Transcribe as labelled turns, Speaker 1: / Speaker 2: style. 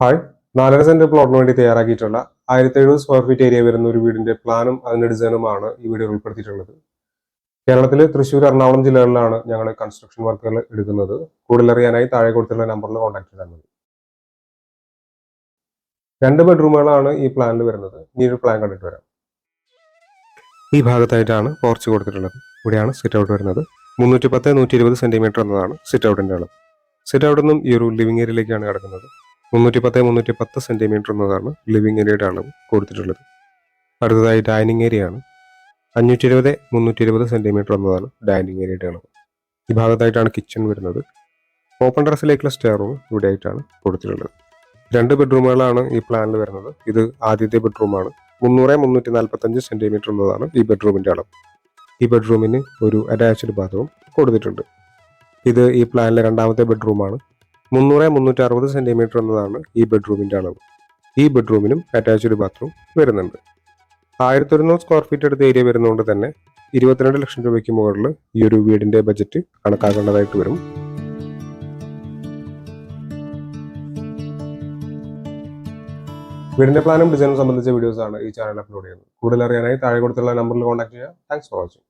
Speaker 1: Hi, 4.5 saint പ്ലോട്ടിന് വേണ്ടി തയ്യാറാക്കിയിട്ടുള്ള 1700 square feet area വരുന്ന ഒരു വീടിന്റെ പ്ലാനും അതിന്റെ ഡിസൈനുമാണ് ഈ വീഡിയോ ഉൾപ്പെടുത്തിയിട്ടുള്ളത്. കേരളത്തിലെ തൃശ്ശൂർ, എറണാകുളം ജില്ലകളിലാണ് ഞങ്ങൾ കൺസ്ട്രക്ഷൻ വർക്കുകൾ എടുക്കുന്നത്. കൂടുതലറിയാനായി താഴെ കൊടുത്തിട്ടുള്ള നമ്പറിൽ കോൺടാക്ട് ചെയ്താൽ മതി. 2 ബെഡ്റൂമുകളാണ് ഈ പ്ലാനിൽ വരുന്നത്. ഈ ഒരു പ്ലാൻ കണ്ടിട്ട് വരാം. ഈ ഭാഗത്തായിട്ടാണ് പോർച്ച് കൊടുത്തിട്ടുള്ളത്. ഇവിടെയാണ് സിറ്റ് ഔട്ട് വരുന്നത്. 310-120 സെന്റിമീറ്റർ എന്നതാണ് സിറ്റ് ഔട്ടിന്റെ അളവ്. സിറ്റ് ഔട്ടിൽ നിന്നും ഈ ഒരു ലിവിംഗ് ഏരിയയിലേക്കാണ് കിടക്കുന്നത്. 310-310 സെന്റിമീറ്റർ എന്നതാണ് ലിവിംഗ് ഏരിയയുടെ അളവ് കൊടുത്തിട്ടുള്ളത്. അടുത്തതായി ഡൈനിങ് ഏരിയ ആണ്. 520-320 സെന്റിമീറ്റർ എന്നതാണ് ഡൈനിങ് ഏരിയയുടെ അളവ്. ഈ ഭാഗത്തായിട്ടാണ് കിച്ചൺ വരുന്നത്. ഓപ്പൺ ടെറസിലേക്കുള്ള സ്റ്റെയർ റൂം ഇവിടെ ആയിട്ടാണ് കൊടുത്തിട്ടുള്ളത്. 2 ബെഡ്റൂമുകളാണ് ഈ പ്ലാനിൽ വരുന്നത്. ഇത് ആദ്യത്തെ ബെഡ്റൂമാണ്. 300-345 സെന്റിമീറ്റർ എന്നതാണ് ഈ ബെഡ്റൂമിന്റെ അളവ്. ഈ ബെഡ്റൂമിന് ഒരു അറ്റാച്ച്ഡ് ബാത്റൂം കൊടുത്തിട്ടുണ്ട്. ഇത് ഈ പ്ലാനിലെ രണ്ടാമത്തെ ബെഡ്റൂമാണ്. 300-360 സെന്റിമീറ്റർ എന്നതാണ് ഈ ബെഡ്റൂമിന്റെ അളവ്. ഈ ബെഡ്റൂമിനും അറ്റാച്ച്ഡ് ബാത്റൂം വരുന്നുണ്ട്. 1100 സ്ക്വയർ ഫീറ്റ് എടുത്ത ഏരിയ വരുന്നതുകൊണ്ട് തന്നെ 22 ലക്ഷം രൂപയ്ക്ക് മുകളിൽ ഈ ഒരു വീടിന്റെ ബജറ്റ് കണക്കാക്കേണ്ടതായിട്ട് വരും. വീടിന്റെ പ്ലാനും ഡിസൈനും സംബന്ധിച്ച വീഡിയോസ് ആണ് ഈ ചാനൽ അപ്ലോഡ് ചെയ്യുന്നത്. കൂടുതൽ അറിയാനായി താഴെ കൊടുത്തുള്ള നമ്പറിൽ കോൺടാക്ട് ചെയ്യുക. Thanks for watching.